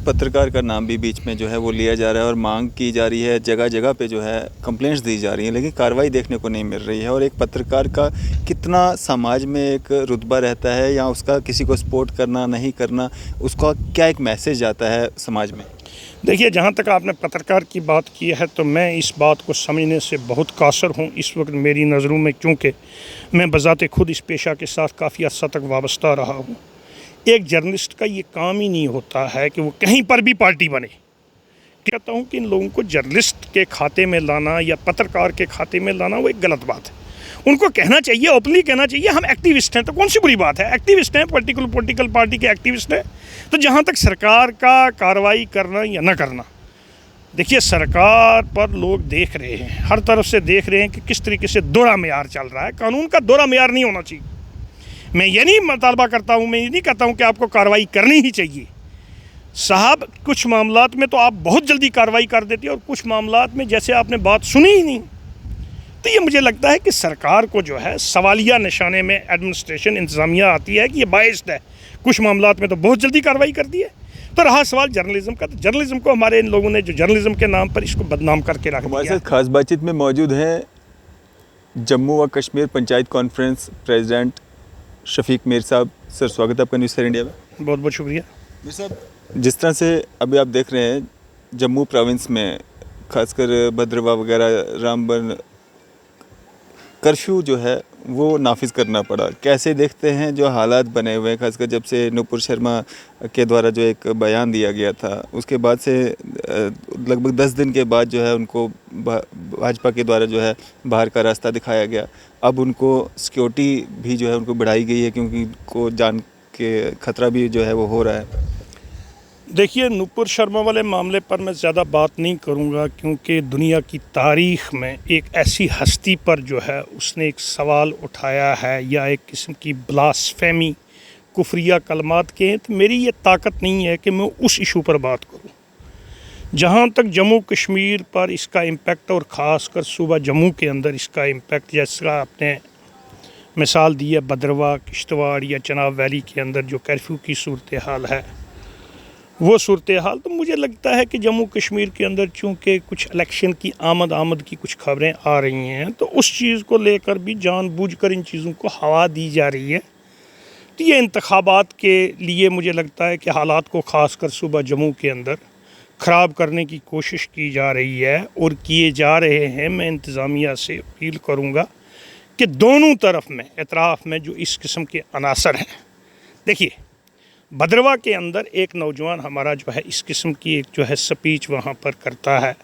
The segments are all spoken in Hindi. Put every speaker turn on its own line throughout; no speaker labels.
पत्रकार का नाम भी बीच में जो है वो लिया जा रहा है और मांग की जा रही है, जगह जगह पे जो है कंप्लेंट्स दी जा रही हैं, लेकिन कार्रवाई देखने को नहीं मिल रही है। और एक पत्रकार का कितना समाज में एक रुतबा रहता है या उसका किसी को सपोर्ट करना नहीं करना, उसका क्या एक मैसेज आता है समाज में?
देखिए, जहाँ तक आपने पत्रकार की बात की है तो मैं इस बात को समझने से बहुत कासर हूँ। इस वक्त मेरी नज़रों में, क्योंकि मैं बज़ाते खुद इस पेशा के साथ काफ़ी हद तक वाबस्ता रहा हूँ, एक जर्नलिस्ट का ये काम ही नहीं होता है कि वो कहीं पर भी पार्टी बने। कहता हूँ कि इन लोगों को जर्नलिस्ट के खाते में लाना या पत्रकार के खाते में लाना वो एक गलत बात है। उनको कहना चाहिए, ओपनली कहना चाहिए, हम एक्टिविस्ट हैं। तो कौन सी बुरी बात है? एक्टिविस्ट हैं, पॉलिटिकल पार्टी के एक्टिविस्ट हैं। तो जहाँ तक सरकार का कार्रवाई करना या न करना, देखिए सरकार पर लोग देख रहे हैं, हर तरफ से देख रहे हैं कि किस तरीके से दोहरा मेयार चल रहा है। कानून का दोहरा मेयार नहीं होना चाहिए। मैं ये नहीं मुतालबा करता हूँ, मैं ये नहीं कहता हूँ कि आपको कार्रवाई करनी ही चाहिए साहब। कुछ मामलात में तो आप बहुत जल्दी कार्रवाई कर देते हैं और कुछ मामलात में जैसे आपने बात सुनी ही नहीं। तो ये मुझे लगता है कि सरकार को जो है सवालिया निशाने में एडमिनिस्ट्रेशन, इंतज़ामिया आती है कि ये बाइस्ड है। कुछ मामलात में तो बहुत जल्दी कार्रवाई कर दी है। तो रहा सवाल जर्नलिज्म का, तो जर्नलिज्म को हमारे इन लोगों ने जो जर्नलिज्म के नाम पर इसको बदनाम करके रख दिया।
हमारे साथ खास बातचीत में मौजूद है जम्मू व कश्मीर पंचायत कॉन्फ्रेंस प्रेसिडेंट शफीक मीर साहब। सर, स्वागत है आपका न्यूज़ सर इंडिया में।
बहुत बहुत शुक्रिया।
मीर साहब, जिस तरह से अभी आप देख रहे हैं जम्मू प्रोविंस में खासकर भद्रवाह वगैरह रामबन कर्फ्यू जो है वो नाफिज करना पड़ा, कैसे देखते हैं जो हालात बने हुए हैं, खासकर जब से नूपुर शर्मा के द्वारा जो एक बयान दिया गया था उसके बाद से लगभग 10 दिन के बाद जो है उनको भाजपा के द्वारा जो है बाहर का रास्ता दिखाया गया। अब उनको सिक्योरिटी भी जो है उनको बढ़ाई गई है क्योंकि उनको जान के खतरा भी जो है वो हो रहा है।
देखिए, नूपुर शर्मा वाले मामले पर मैं ज़्यादा बात नहीं करूंगा, क्योंकि दुनिया की तारीख़ में एक ऐसी हस्ती पर जो है उसने एक सवाल उठाया है या एक किस्म की ब्लास्फेमी, कुफरिया कलमात के हैं, तो मेरी ये ताकत नहीं है कि मैं उस इशू पर बात करूं। जहां तक जम्मू कश्मीर पर इसका इम्पेक्ट और ख़ास कर सूबा जम्मू के अंदर इसका इम्पेक्ट, जैसा आपने मिसाल दी है भद्रवाह, किश्तवाड़ या चनाब वैली के अंदर जो कर्फ्यू की सूरत हाल है, वो सूरत हाल, तो मुझे लगता है कि जम्मू कश्मीर के अंदर चूँकि कुछ इलेक्शन की आमद की कुछ खबरें आ रही हैं, तो उस चीज़ को लेकर भी जानबूझकर इन चीज़ों को हवा दी जा रही है। तो ये इंतखाबात के लिए मुझे लगता है कि हालात को ख़ास कर सूबा जम्मू के अंदर ख़राब करने की कोशिश की जा रही है और किए जा रहे हैं। मैं इंतज़ामिया से अपील करूँगा कि दोनों तरफ में, एतराफ़ में जो इस किस्म के अनासर हैं, देखिए भद्रवाह के अंदर एक नौजवान हमारा जो है इस किस्म की एक जो है स्पीच वहाँ पर करता है,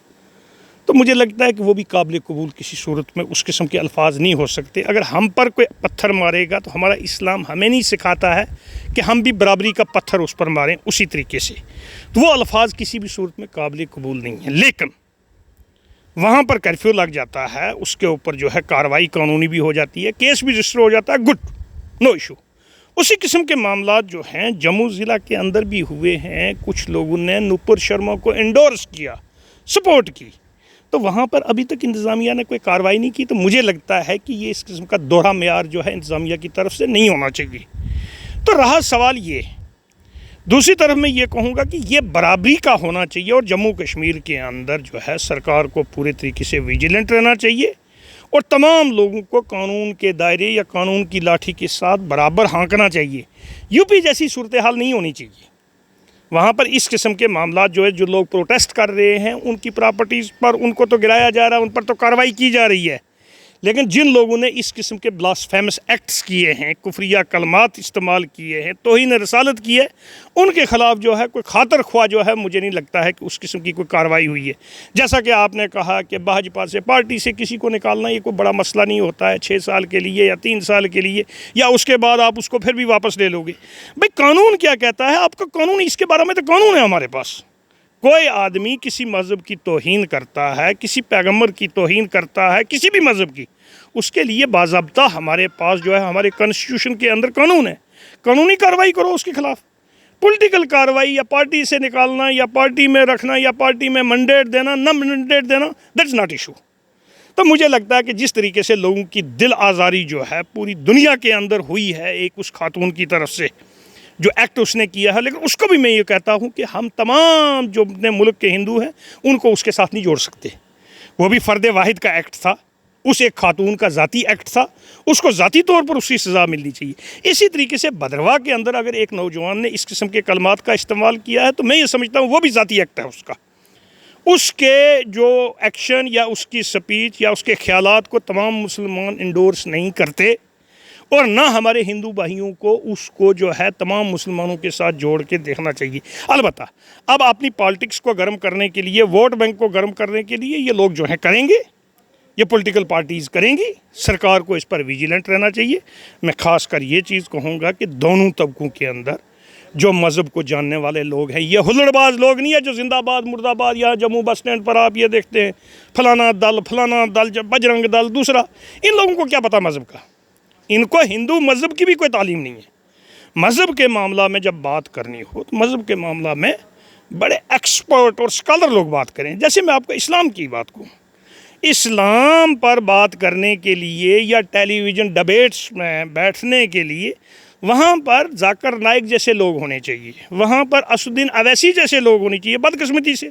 तो मुझे लगता है कि वो भी काबिल कबूल किसी सूरत में उस किस्म के अल्फाज नहीं हो सकते। अगर हम पर कोई पत्थर मारेगा तो हमारा इस्लाम हमें नहीं सिखाता है कि हम भी बराबरी का पत्थर उस पर मारें उसी तरीके से। तो वो अल्फाज किसी भी सूरत में काबिल कबूल नहीं है। लेकिन वहाँ पर कर्फ्यू लग जाता है, उसके ऊपर जो है कार्रवाई कानूनी भी हो जाती है, केस भी रजिस्टर हो जाता है, गुड, नो इशू। उसी किस्म के मामलात जो हैं जम्मू ज़िला के अंदर भी हुए हैं। कुछ लोगों ने नूपुर शर्मा को एंडोर्स किया, सपोर्ट की, तो वहाँ पर अभी तक इंतज़ामिया ने कोई कार्रवाई नहीं की। तो मुझे लगता है कि ये इस किस्म का दोहरा मेयार जो है इंतज़ामिया की तरफ से नहीं होना चाहिए। तो रहा सवाल ये, दूसरी तरफ मैं ये कहूँगा कि ये बराबरी का होना चाहिए और जम्मू कश्मीर के अंदर जो है सरकार को पूरे तरीके से विजिलेंट रहना चाहिए और तमाम लोगों को कानून के दायरे या कानून की लाठी के साथ बराबर हाँकना चाहिए। यूपी जैसी सूरत हाल नहीं होनी चाहिए। वहाँ पर इस किस्म के मामला जो है, जो लोग प्रोटेस्ट कर रहे हैं उनकी प्रॉपर्टीज़ पर उनको तो गिराया जा रहा है, उन पर तो कार्रवाई की जा रही है, लेकिन जिन लोगों ने इस किस्म के ब्लास्फेमस एक्ट्स किए हैं, कुफरिया कलमात इस्तेमाल किए हैं, तौहीन रसालत की है, उनके ख़िलाफ़ जो है कोई खातर ख्वाह जो है, मुझे नहीं लगता है कि उस किस्म की कोई कार्रवाई हुई है। जैसा कि आपने कहा कि भाजपा से, पार्टी से किसी को निकालना ये कोई बड़ा मसला नहीं होता है, 6 साल के लिए या 3 साल के लिए, या उसके बाद आप उसको फिर भी वापस ले लोगे। भाई कानून क्या कहता है? आपका कानून, इसके बारे में तो कानून है हमारे पास। कोई आदमी किसी मज़हब की तौहीन करता है, किसी पैगम्बर की तौहीन करता है, किसी भी मज़हब की, उसके लिए बाज़ाब्ता हमारे पास जो है हमारे कॉन्स्टिट्यूशन के अंदर कानून है। कानूनी कार्रवाई करो उसके खिलाफ। पॉलिटिकल कार्रवाई या पार्टी से निकालना या पार्टी में रखना या पार्टी में मैंडेट देना, न मैंडेट देना, दैट्स नॉट इशू। तो मुझे लगता है कि जिस तरीके से लोगों की दिल आज़ारी जो है पूरी दुनिया के अंदर हुई है एक उस खातून की तरफ से, जो एक्ट उसने किया है, लेकिन उसको भी मैं ये कहता हूँ कि हम तमाम जो अपने मुल्क के हिंदू हैं उनको उसके साथ नहीं जोड़ सकते। वो भी फ़र्द वाहिद का एक्ट था, उस एक खातून का ज़ाती एक्ट था, उसको ज़ाती तौर पर उसकी सज़ा मिलनी चाहिए। इसी तरीके से भद्रवाह के अंदर अगर एक नौजवान ने इस किस्म के कलमात का इस्तेमाल किया है तो मैं ये समझता हूँ वो भी ज़ाती एक्ट है उसका। उसके जो एक्शन या उसकी स्पीच या उसके ख़यालात को तमाम मुसलमान इंडोर्स नहीं करते, और ना हमारे हिंदू भाइयों को उसको जो है तमाम मुसलमानों के साथ जोड़ के देखना चाहिए। अलबत्ता अब अपनी पॉलिटिक्स को गर्म करने के लिए, वोट बैंक को गर्म करने के लिए ये लोग जो हैं करेंगे, ये पॉलिटिकल पार्टीज़ करेंगी। सरकार को इस पर विजिलेंट रहना चाहिए। मैं ख़ास कर ये चीज़ कहूँगा कि दोनों तबकों के अंदर जो मज़हब को जानने वाले लोग हैं, ये हुल्लड़बाज लोग नहीं है जो जिंदाबाद मुर्दाबाद यहाँ जम्मू बस स्टैंड पर आप ये देखते हैं फलाना दल जब बजरंग दल दूसरा, इन लोगों को क्या पता मज़हब का। इनको हिंदू मज़हब की भी कोई तालीम नहीं है। मज़हब के मामला में जब बात करनी हो तो मज़हब के मामला में बड़े एक्सपर्ट और स्कॉलर लोग बात करें। जैसे मैं आपको इस्लाम की बात कहूँ, इस्लाम पर बात करने के लिए या टेलीविज़न डिबेट्स में बैठने के लिए वहाँ पर जाकिर नाइक जैसे लोग होने चाहिए, वहाँ पर असुद्दीन अवैसी जैसे लोग होने चाहिए। बदकिस्मती से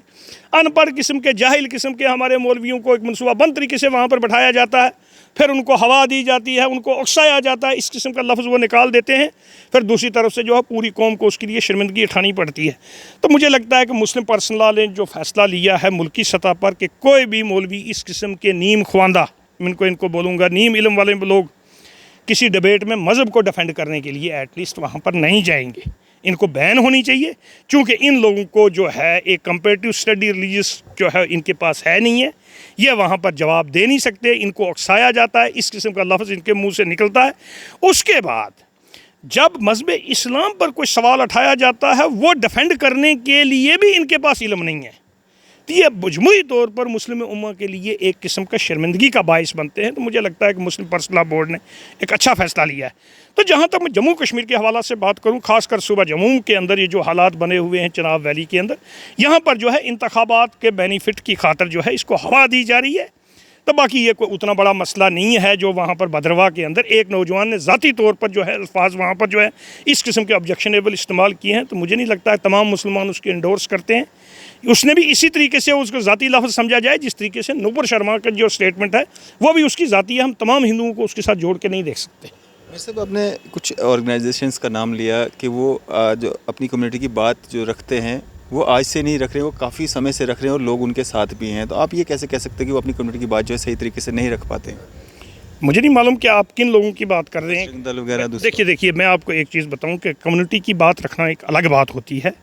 अनपढ़ किस्म के, जाहिल किस्म के हमारे मौलवियों को एक मनसूबाबंद तरीके से वहाँ पर बैठाया जाता है, फिर उनको हवा दी जाती है, उनको उकसाया जाता है, इस किस्म का लफ्ज़ वो निकाल देते हैं, फिर दूसरी तरफ से जो है पूरी कौम को उसके लिए शर्मिंदगी उठानी पड़ती है। तो मुझे लगता है कि मुस्लिम पर्सनल लॉ ने जो फ़ैसला लिया है मुल्की सतह पर कि कोई भी मौलवी इस किस्म के नीम ख्वांदा, इनको बोलूँगा नीम इल्म वाले लोग किसी डिबेट में मज़हब को डिफेंड करने के लिए एटलीस्ट वहाँ पर नहीं जाएंगे। इनको बैन होनी चाहिए, क्योंकि इन लोगों को जो है एक कंपेरेटिव स्टडी रिलीजियस जो है इनके पास है नहीं है, ये वहाँ पर जवाब दे नहीं सकते, इनको उकसाया जाता है, इस किस्म का लफ्ज़ इनके मुंह से निकलता है। उसके बाद जब मज़हब इस्लाम पर कोई सवाल उठाया जाता है वो डिफेंड करने के लिए भी इनके पास इल्म नहीं है। तो ये मजमूई तौर पर मुस्लिम उम्मा के लिए एक किस्म का शर्मिंदगी का बाइस बनते हैं। तो मुझे लगता है कि मुस्लिम पर्सनल लॉ बोर्ड ने एक अच्छा फ़ैसला लिया है। तो जहाँ तक मैं जम्मू कश्मीर के हवाला से बात करूँ, ख़ासकर सुबह जम्मू के अंदर ये जो हालात बने हुए हैं चिनाब वैली के अंदर, यहाँ पर जो है इंतखाबात के बेनिफिट की खातर जो है इसको हवा दी जा रही है। तो बाकी ये कोई उतना बड़ा मसला नहीं है जो वहाँ पर भद्रवाह के अंदर एक नौजवान ने ज़ाती तौर पर जो है अल्फाज वहाँ पर जो है इस किस्म के ऑब्जेक्शनेबल इस्तेमाल किए हैं। तो मुझे नहीं लगता है तमाम मुसलमान उसके इंडोर्स करते हैं। उसने भी इसी तरीके से उसको ज़ाती लफ्ज़ समझा जाए जिस तरीके से नूपुर शर्मा का जो स्टेटमेंट है वो भी उसकी ज़ाती है। हम तमाम हिंदुओं को उसके साथ जोड़ के नहीं देख सकते।
वैसे आपने कुछ ऑर्गेनाइजेशंस का नाम लिया कि वो जो अपनी कम्युनिटी की बात जो रखते हैं वो आज से नहीं रख रहे, वो काफ़ी समय से रख रहे हैं और लोग उनके साथ भी हैं। तो आप ये कैसे कह सकते हैं कि वो अपनी कम्युनिटी की बात जो है सही तरीके से नहीं रख पाते?
मुझे नहीं मालूम कि आप किन लोगों की बात कर रहे हैं।
दल वगैरह।
देखिए मैं आपको एक चीज़ बताऊं कि कम्युनिटी की बात रखना एक अलग बात होती है,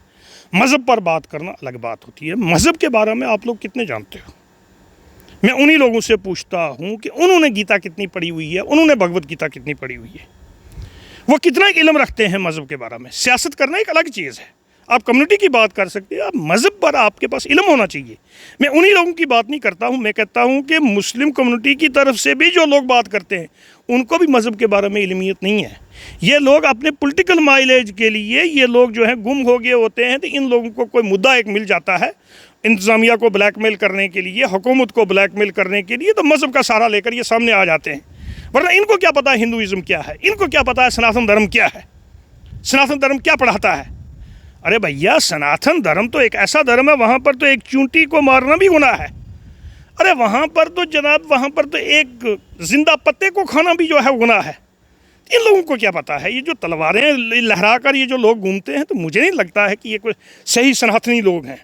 मज़हब पर बात करना अलग बात होती है। मज़हब के बारे में आप लोग कितने जानते हो? मैं उन्हीं लोगों से पूछता हूँ कि उन्होंने गीता कितनी पढ़ी हुई है, उन्होंने भगवत गीता कितनी पढ़ी हुई है, वो कितना इल्म रखते हैं मज़हब के बारे में। सियासत करना एक अलग चीज़ है। आप कम्युनिटी की बात कर सकते हैं, आप मज़हब पर आपके पास इल्म होना चाहिए। मैं उन्हीं लोगों की बात नहीं करता हूँ, मैं कहता हूँ कि मुस्लिम कम्युनिटी की तरफ से भी जो लोग बात करते हैं उनको भी मज़हब के बारे में इल्मियत नहीं है। ये लोग अपने पॉलिटिकल माइलेज के लिए ये लोग जो है गुम हो गए होते हैं। तो इन लोगों को कोई मुद्दा एक मिल जाता है इंतज़ामिया को ब्लैकमेल करने के लिए, हुकूमत को ब्लैकमेल करने के लिए, तो मज़हब का सहारा लेकर ये सामने आ जाते हैं। वरना इनको क्या पता है हिंदुइज़्म क्या है, इनको क्या पता है सनातन धर्म क्या है, सनातन धर्म क्या पढ़ाता है। अरे भैया, सनातन धर्म तो एक ऐसा धर्म है वहाँ पर तो एक चूंटी को मारना भी गुनाह है। अरे वहाँ पर तो जनाब, वहाँ पर तो एक जिंदा पत्ते को खाना भी जो है गुनाह है। इन लोगों को क्या पता है? ये जो तलवारें लहरा कर ये जो लोग घूमते हैं, तो मुझे नहीं लगता है कि ये कोई सही सनातनी लोग हैं।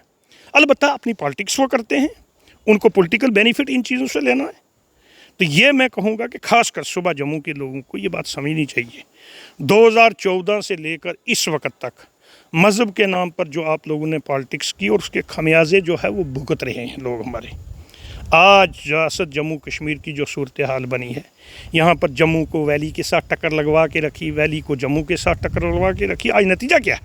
अलबत्ता अपनी पॉलिटिक्स वो करते हैं, उनको पॉलिटिकल बेनिफिट इन चीज़ों से लेना है। तो ये मैं कहूँगा कि ख़ासकर सुबह जम्मू के लोगों को ये बात समझनी चाहिए। 2014 से लेकर इस वक्त तक मज़हब के नाम पर जो आप लोगों ने पॉलिटिक्स की और उसके खमियाजे जो है वो भुगत रहे हैं लोग हमारे। आज रियासत जम्मू कश्मीर की जो सूरत हाल बनी है, यहाँ पर जम्मू को वैली के साथ टक्कर लगवा के रखी, वैली को जम्मू के साथ टक्कर लगवा के रखी। आज नतीजा क्या है?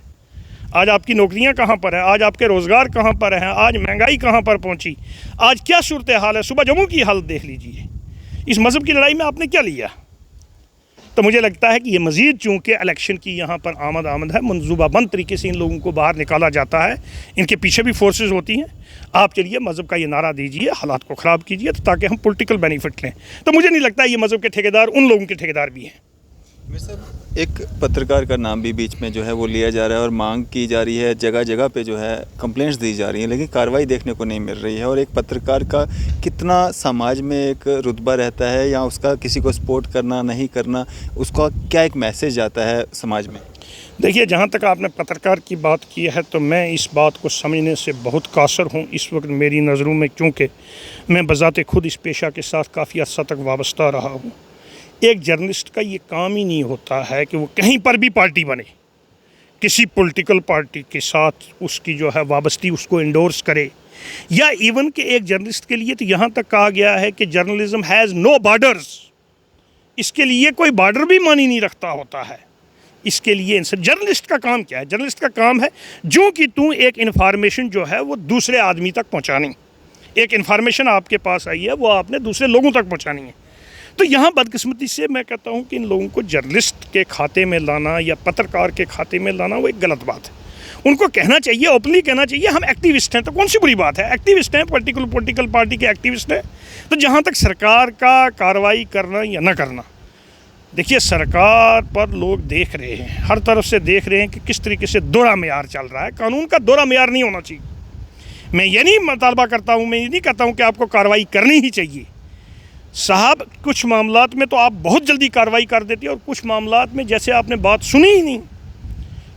आज आपकी नौकरियाँ कहाँ पर है? आज आपके रोज़गार कहाँ पर हैं? आज महंगाई कहाँ पर पहुँची? आज क्या सूरत हाल है? सुबह जम्मू की हालत देख लीजिए। इस मज़हब की लड़ाई में आपने क्या लिया? तो मुझे लगता है कि ये मज़ीद चूँकि इलेक्शन की यहाँ पर आमद है, मंसूबाबंद तरीके से इन लोगों को बाहर निकाला जाता है। इनके पीछे भी फोर्सेस होती हैं। आप चलिए मज़हब का ये नारा दीजिए, हालात को ख़राब कीजिए तो ताकि हम पॉलिटिकल बेनिफिट लें। तो मुझे नहीं लगता ये मज़हब के ठेकेदार उन लोगों के ठेकेदार भी हैं।
एक पत्रकार का नाम भी बीच में जो है वो लिया जा रहा है और मांग की जा रही है, जगह जगह पे जो है कंप्लेंट्स दी जा रही हैं, लेकिन कार्रवाई देखने को नहीं मिल रही है। और एक पत्रकार का कितना समाज में एक रुतबा रहता है, या उसका किसी को सपोर्ट करना नहीं करना, उसका क्या एक मैसेज आता है समाज में?
देखिए, जहाँ तक आपने पत्रकार की बात की है तो मैं इस बात को समझने से बहुत कासर हूँ इस वक्त मेरी नज़रों में, क्योंकि मैं बज़ाते खुद इस पेशा के साथ काफ़ी अर्सा तक वाबस्ता रहा हूँ। एक जर्नलिस्ट का ये काम ही नहीं होता है कि वो कहीं पर भी पार्टी बने, किसी पॉलिटिकल पार्टी के साथ उसकी जो है वाबस्ती उसको इंडोर्स करे, या इवन कि एक जर्नलिस्ट के लिए तो यहाँ तक कहा गया है कि जर्नलिज्म हैज़ नो बॉर्डर्स, इसके लिए कोई बॉर्डर भी मानी नहीं रखता होता है। इसके लिए जर्नलिस्ट का काम क्या है? जर्नलिस्ट का काम है जो कि तू एक इन्फॉर्मेशन जो है वो दूसरे आदमी तक पहुँचानी, एक इन्फॉर्मेशन आपके पास आई है वो आपने दूसरे लोगों तक पहुँचानी है। तो यहाँ बदकिस्मती से मैं कहता हूँ कि इन लोगों को जर्नलिस्ट के खाते में लाना या पत्रकार के खाते में लाना वो एक गलत बात है। उनको कहना चाहिए, ओपनली कहना चाहिए हम एक्टिविस्ट हैं, तो कौन सी बुरी बात है? एक्टिविस्ट हैं, पर्टिकुलर पॉलिटिकल पार्टी के एक्टिविस्ट हैं। तो जहाँ तक सरकार का कार्रवाई करना या न करना, देखिए सरकार पर लोग देख रहे हैं, हर तरफ से देख रहे हैं कि किस तरीके से दोहरा मेयार चल रहा है। कानून का दोहरा मेयार नहीं होना चाहिए। मैं ये नहीं मुतालबा करता हूँ, मैं ये नहीं कहता हूँ कि आपको कार्रवाई करनी ही चाहिए साहब। कुछ मामलात में तो आप बहुत जल्दी कार्रवाई कर देती है और कुछ मामलात में जैसे आपने बात सुनी ही नहीं।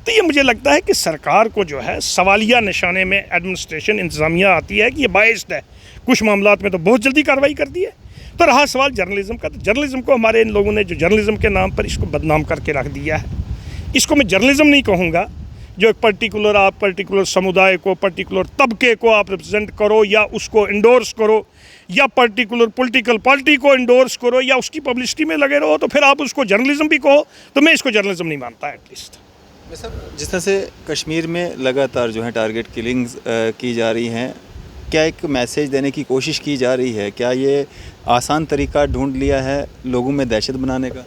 तो ये मुझे लगता है कि सरकार को जो है सवालिया निशाने में एडमिनिस्ट्रेशन इंतज़ामिया आती है कि ये बाइस्ड है। कुछ मामलात में तो बहुत जल्दी कार्रवाई कर दी है। तो रहा सवाल जर्नलिज्म का, तो जर्नलिज्म को हमारे इन लोगों ने जो जर्नलिज्म के नाम पर इसको बदनाम करके रख दिया है। इसको मैं जर्नलिज्म नहीं कहूँगा जो एक पर्टिकुलर आप पर्टिकुलर समुदाय को, पर्टिकुलर तबके को आप रिप्रेजेंट करो या उसको इंडोर्स करो, या पर्टिकुलर पॉलिटिकल पार्टी को इंडोर्स करो या उसकी पब्लिसिटी में लगे रहो, तो फिर आप उसको जर्नलिज्म भी कहो। तो मैं इसको जर्नलिज्म नहीं मानता एटलीस्ट।
जिस तरह से कश्मीर में लगातार जो है टारगेट किलिंग्स की जा रही हैं, क्या एक मैसेज देने की कोशिश की जा रही है? क्या ये आसान तरीका ढूंढ लिया है लोगों में दहशत बनाने का?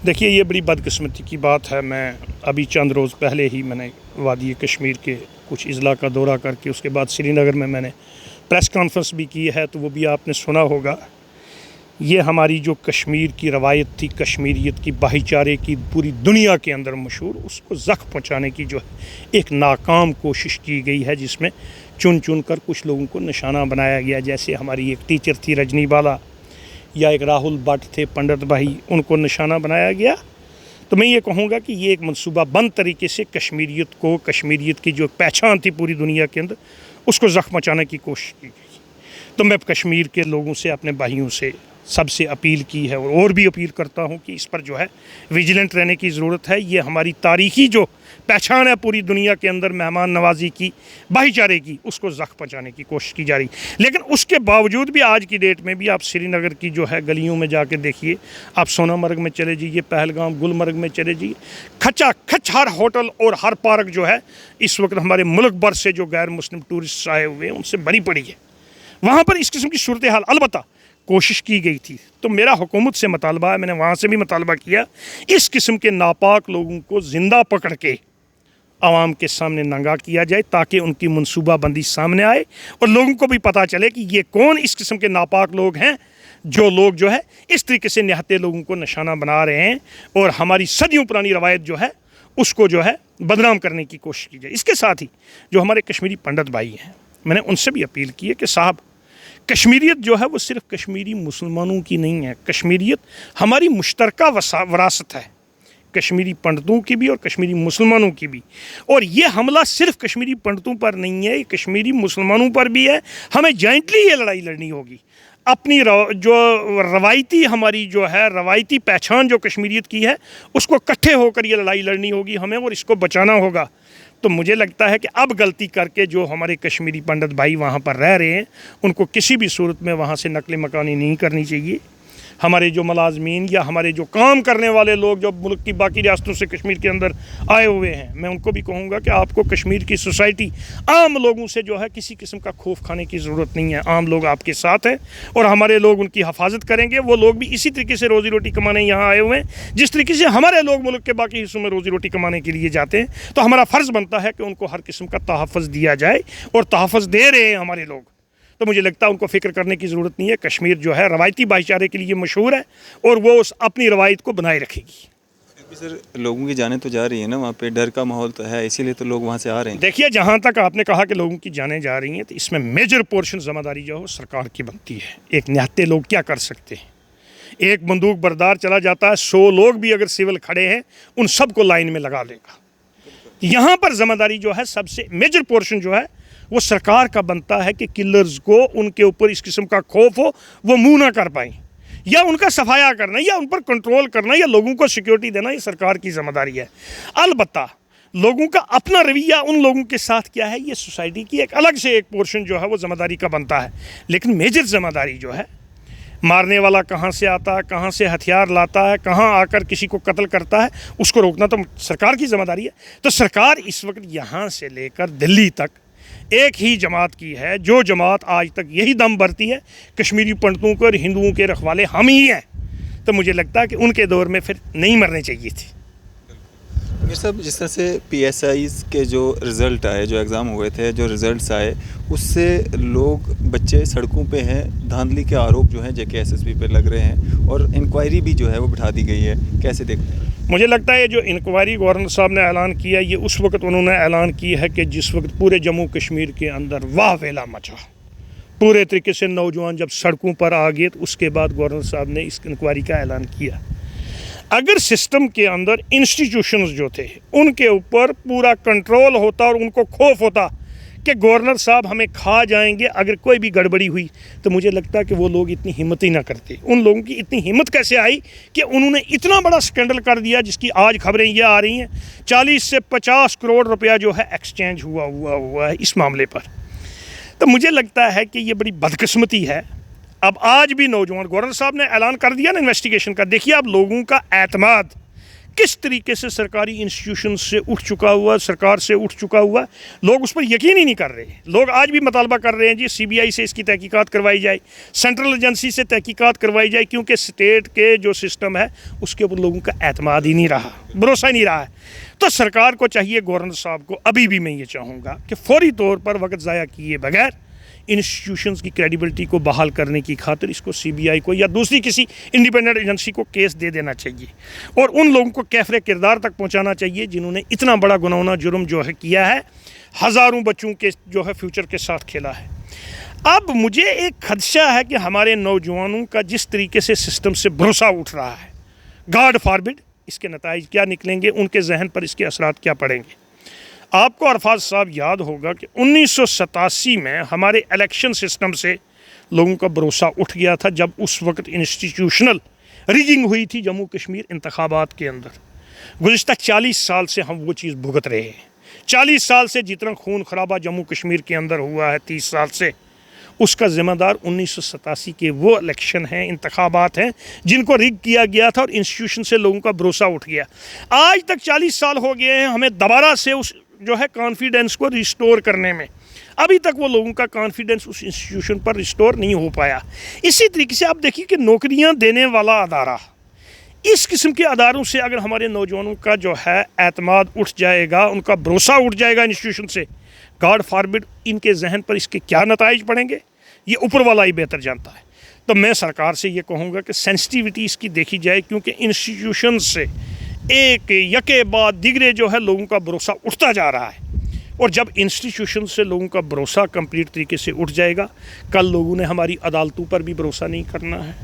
देखिए, ये बड़ी बदकिस्मती की बात है। मैं अभी चंद रोज़ पहले ही मैंने वादी कश्मीर के कुछ अज़ला का दौरा करके उसके बाद श्रीनगर में मैंने प्रेस कॉन्फ्रेंस भी की है, तो वो भी आपने सुना होगा। ये हमारी जो कश्मीर की रवायत थी, कश्मीरियत की, भाईचारे की, पूरी दुनिया के अंदर मशहूर, उसको ज़ख्म पहुँचाने की जो है एक नाकाम कोशिश की गई है, जिसमें चुन चुन कर कुछ लोगों को निशाना बनाया गया। जैसे हमारी एक टीचर थी रजनी बाला, या एक राहुल भट्ट थे पंडित भाई, उनको निशाना बनाया गया। तो मैं ये कहूँगा कि ये एक मनसूबा बंद तरीके से कश्मीरियत को, कश्मीरियत की जो पहचान थी पूरी दुनिया के अंदर, उसको ज़ख्म मचाने की कोशिश की गई। तो मैं कश्मीर के लोगों से, अपने भाइयों से, सबसे अपील की है और भी अपील करता हूँ कि इस पर जो है विजिलेंट रहने की ज़रूरत है। ये हमारी तारीख़ी जो पहचान है पूरी दुनिया के अंदर मेहमान नवाजी की, भाईचारे की, उसको ज़ख्म पहुँचाने की कोशिश की जा रही। लेकिन उसके बावजूद भी आज की डेट में भी आप श्रीनगर की जो है गलियों में जाके देखिए, आप सोनामर्ग में चले जाइए, पहलगाम, गुलमर्ग में चले जाइए, खचा खच हर होटल और हर पार्क जो है इस वक्त हमारे मुल्क भर से जो गैर मुस्लिम टूरिस्ट आए हुए हैं उनसे भरी पड़ी है। वहाँ पर इस किस्म की सूरत हाल अलबत्ता कोशिश की गई थी। तो मेरा हुकूमत से मुतालबा है, मैंने वहाँ से भी मुतालबा किया, इस किस्म के नापाक लोगों को ज़िंदा पकड़ के आवाम के सामने नंगा किया जाए, ताकि उनकी मनसूबाबंदी सामने आए और लोगों को भी पता चले कि ये कौन इस किस्म के नापाक लोग हैं, जो लोग जो है इस तरीके से निहत्ते लोगों को निशाना बना रहे हैं और हमारी सदियों पुरानी रवायत जो है उसको जो है बदनाम करने की कोशिश की जाए। इसके साथ ही जो हमारे कश्मीरी पंडित भाई हैं, मैंने उनसे भी अपील की है कि साहब, कश्मीरियत जो है वो सिर्फ कश्मीरी मुसलमानों की नहीं है, कश्मीरियत हमारी मुश्तरका विरासत है, कश्मीरी पंडितों की भी और कश्मीरी मुसलमानों की भी। और ये हमला सिर्फ कश्मीरी पंडितों पर नहीं है, ये कश्मीरी मुसलमानों पर भी है। हमें जॉइंटली ये लड़ाई लड़नी होगी। अपनी जो रवायती हमारी जो है रवायती पहचान जो कश्मीरियत की है, उसको इकट्ठे होकर ये लड़ाई लड़नी होगी हमें और इसको बचाना होगा। तो मुझे लगता है कि अब गलती करके जो हमारे कश्मीरी पंडित भाई वहाँ पर रह रहे हैं, उनको किसी भी सूरत में वहाँ से नकल मकानी नहीं करनी चाहिए। हमारे जो मुलाजमीन या हमारे जो काम करने वाले लोग जो मुल्क की बाकी रियासतों से कश्मीर के अंदर आए हुए हैं, मैं उनको भी कहूँगा कि आपको कश्मीर की सोसाइटी आम लोगों से जो है किसी किस्म का खौफ खाने की ज़रूरत नहीं है। आम लोग आपके साथ हैं और हमारे लोग उनकी हिफाजत करेंगे। वो लोग भी इसी तरीके से रोज़ी रोटी कमाने यहाँ आए हुए हैं जिस तरीके से हमारे लोग मुल्क के बाकी हिस्सों में रोज़ी रोटी कमाने के लिए जाते हैं। तो हमारा फ़र्ज़ बनता है कि उनको हर किस्म का तहफ़्फ़ुज़ दिया जाए और तहफ़्फ़ुज़ दे रहे हैं हमारे लोग। तो मुझे लगता है उनको फ़िक्र करने की ज़रूरत नहीं है। कश्मीर जो है रवायती भाईचारे के लिए मशहूर है और वो उस अपनी रवायत को बनाए रखेगी।
सर लोगों की जानें तो जा रही है ना, वहाँ पे डर का माहौल तो है, इसीलिए तो लोग वहाँ से आ रहे हैं।
देखिए, जहाँ तक आपने कहा कि लोगों की जानें जा रही हैं, तो इसमें मेजर पोर्शन जिम्मेदारी जो है सरकार की बनती है। एक निहत्ते लोग क्या कर सकते हैं? एक बंदूक बरदार चला जाता है, 100 लोग भी अगर सिविल खड़े हैं उन सबको लाइन में लगा देगा। यहाँ पर जिम्मेदारी जो है सबसे मेजर पोर्शन जो है वो सरकार का बनता है कि किलर्स को उनके ऊपर इस किस्म का खौफ हो, वो मुंह ना कर पाएँ, या उनका सफाया करना, या उन पर कंट्रोल करना, या लोगों को सिक्योरिटी देना, ये सरकार की जिम्मेदारी है। अलबत्ता लोगों का अपना रवैया उन लोगों के साथ क्या है, ये सोसाइटी की एक अलग से एक पोर्शन जो है वो जिम्मेदारी का बनता है। लेकिन मेजर जिम्मेदारी जो है, मारने वाला कहाँ से आता है, कहाँ से हथियार लाता है, कहाँ आकर किसी को कत्ल करता है, उसको रोकना तो सरकार की जिम्मेदारी है। तो सरकार इस वक्त यहाँ से लेकर दिल्ली तक एक ही जमात की है, जो जमात आज तक यही दम भरती है कश्मीरी पंडितों को और हिंदुओं के रखवाले हम ही हैं। तो मुझे लगता है कि उनके दौर में फिर नहीं मरने चाहिए थी।
मेरे साहब, जिस तरह से PSIs के जो रिज़ल्ट आए, जो एग्ज़ाम हुए थे, जो रिज़ल्ट्स आए, उससे लोग बच्चे सड़कों पे हैं, धांधली के आरोप जो हैं JK-SSB पे लग रहे हैं और इंक्वायरी भी जो है वो बिठा दी गई है। कैसे देखते हैं?
मुझे लगता है ये जो इंक्वायरी गवर्नर साहब ने ऐलान किया, ये उस वक्त उन्होंने ऐलान की है कि जिस वक्त पूरे जम्मू कश्मीर के अंदर वाह वेला मचा, पूरे तरीके से नौजवान जब सड़कों पर आ गए, तो उसके बाद गवर्नर साहब ने इस इंक्वायरी का ऐलान किया। अगर सिस्टम के अंदर इंस्टीट्यूशंस जो थे उनके ऊपर पूरा कंट्रोल होता और उनको खौफ होता कि गवर्नर साहब हमें खा जाएंगे अगर कोई भी गड़बड़ी हुई, तो मुझे लगता है कि वो लोग इतनी हिम्मत ही ना करते। उन लोगों की इतनी हिम्मत कैसे आई कि उन्होंने इतना बड़ा स्कैंडल कर दिया, जिसकी आज खबरें ये आ रही हैं 40 से 50 करोड़ रुपया जो है एक्सचेंज हुआ है इस मामले पर। तो मुझे लगता है कि ये बड़ी बदकिस्मती है। अब आज भी नौजवान, गवर्नर साहब ने ऐलान कर दिया ना इन्वेस्टिगेशन का, देखिए अब लोगों का एतमाद किस तरीके से सरकारी इंस्टीट्यूशन से उठ चुका हुआ, सरकार से उठ चुका हुआ, लोग उस पर यकीन ही नहीं कर रहे। लोग आज भी मुतालबा कर रहे हैं जी CBI से इसकी तहकीकात करवाई जाए, सेंट्रल एजेंसी से तहकीकात करवाई जाए, क्योंकि स्टेट के जो सिस्टम है उसके ऊपर लोगों का एतमाद ही नहीं रहा, भरोसा ही नहीं रहा है। तो सरकार को चाहिए, गवर्नर साहब को अभी भी मैं ये चाहूँगा कि फौरी तौर पर वक्त ज़ाया किए बगैर इंस्टीट्यूशंस की क्रेडिबिलिटी को बहाल करने की खातिर इसको CBI को या दूसरी किसी इंडिपेंडेंट एजेंसी को केस दे देना चाहिए और उन लोगों को कैफरे किरदार तक पहुंचाना चाहिए जिन्होंने इतना बड़ा गुनाहों जुर्म जो है किया है, हज़ारों बच्चों के जो है फ्यूचर के साथ खेला है। अब मुझे एक खदशा है कि हमारे नौजवानों का जिस तरीके से सिस्टम से भरोसा उठ रहा है, गॉड फॉरबिड इसके नताइज क्या निकलेंगे, उनके जहन पर इसके असरात क्या पड़ेंगे। आपको अरफाज साहब याद होगा कि 1987 में हमारे इलेक्शन सिस्टम से लोगों का भरोसा उठ गया था, जब उस वक्त इंस्टीट्यूशनल रिगिंग हुई थी जम्मू कश्मीर इंतखाबात के अंदर। गुज़िश्ता 40 साल से हम वो चीज़ भुगत रहे हैं। 40 साल से जितना खून खराबा जम्मू कश्मीर के अंदर हुआ है 30 साल से, उसका ज़िम्मेदार 1987 के वो इलेक्शन हैं, इंतखाबात हैं जिनको रिग किया गया था और इंस्टीट्यूशन से लोगों का भरोसा उठ गया। आज तक 40 साल हो गए हैं, हमें दोबारा से उस जो है कॉन्फिडेंस को रिस्टोर करने में अभी तक वो लोगों का कॉन्फिडेंस उस इंस्टीट्यूशन पर रिस्टोर नहीं हो पाया। इसी तरीके से आप देखिए कि नौकरियां देने वाला अदारा, इस किस्म के अदारों से अगर हमारे नौजवानों का जो है एतमाद उठ जाएगा, उनका भरोसा उठ जाएगा इंस्टीट्यूशन से, गॉड फॉरबिड इनके जहन पर इसके क्या नताइज पड़ेंगे ये ऊपर वाला ही बेहतर जानता है। तो मैं सरकार से ये कहूँगा कि सेंसिटिविटी इसकी देखी जाए, क्योंकि इंस्टीट्यूशन से एक यके बाद दिगरे जो है लोगों का भरोसा उठता जा रहा है। और जब इंस्टीट्यूशन से लोगों का भरोसा कंप्लीट तरीके से उठ जाएगा, कल लोगों ने हमारी अदालतों पर भी भरोसा नहीं करना है,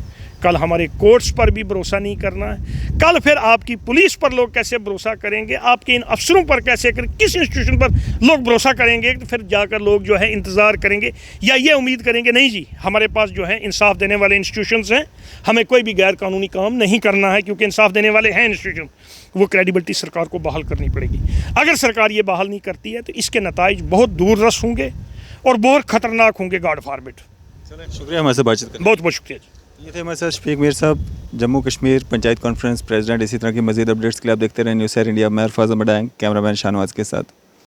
कल हमारे कोर्ट्स पर भी भरोसा नहीं करना है, कल फिर आपकी पुलिस पर लोग कैसे भरोसा करेंगे, आपके इन अफसरों पर कैसे करें, किस इंस्टीट्यूशन पर लोग भरोसा करेंगे। तो फिर जाकर लोग जो है इंतज़ार करेंगे या ये उम्मीद करेंगे नहीं जी हमारे पास जो है इंसाफ देने वाले इंस्टीट्यूशंस हैं, हमें कोई भी गैर कानूनी काम नहीं करना है क्योंकि इंसाफ देने वाले हैं इंस्टीट्यूशन। वो क्रेडिबिलिटी सरकार को बहाल करनी पड़ेगी। अगर सरकार ये बहाल नहीं करती है तो इसके नताइज बहुत दूर रस होंगे और बहुत ख़तरनाक होंगे, गॉड फॉरबिड।
शुक्रिया हमारे से बातचीत करने।
बहुत बहुत शुक्रिया जी।
ये थे हमारे साथ शफीक मीर साहब, जम्मू कश्मीर पंचायत कॉन्फ्रेंस प्रेसिडेंट। इसी तरह की मज़ीद अपडेट्स के लिए आप देखते रहें न्यूज़ इंडिया। मैं अरफाज अहमद, कैमरामैन शाहनवाज के साथ।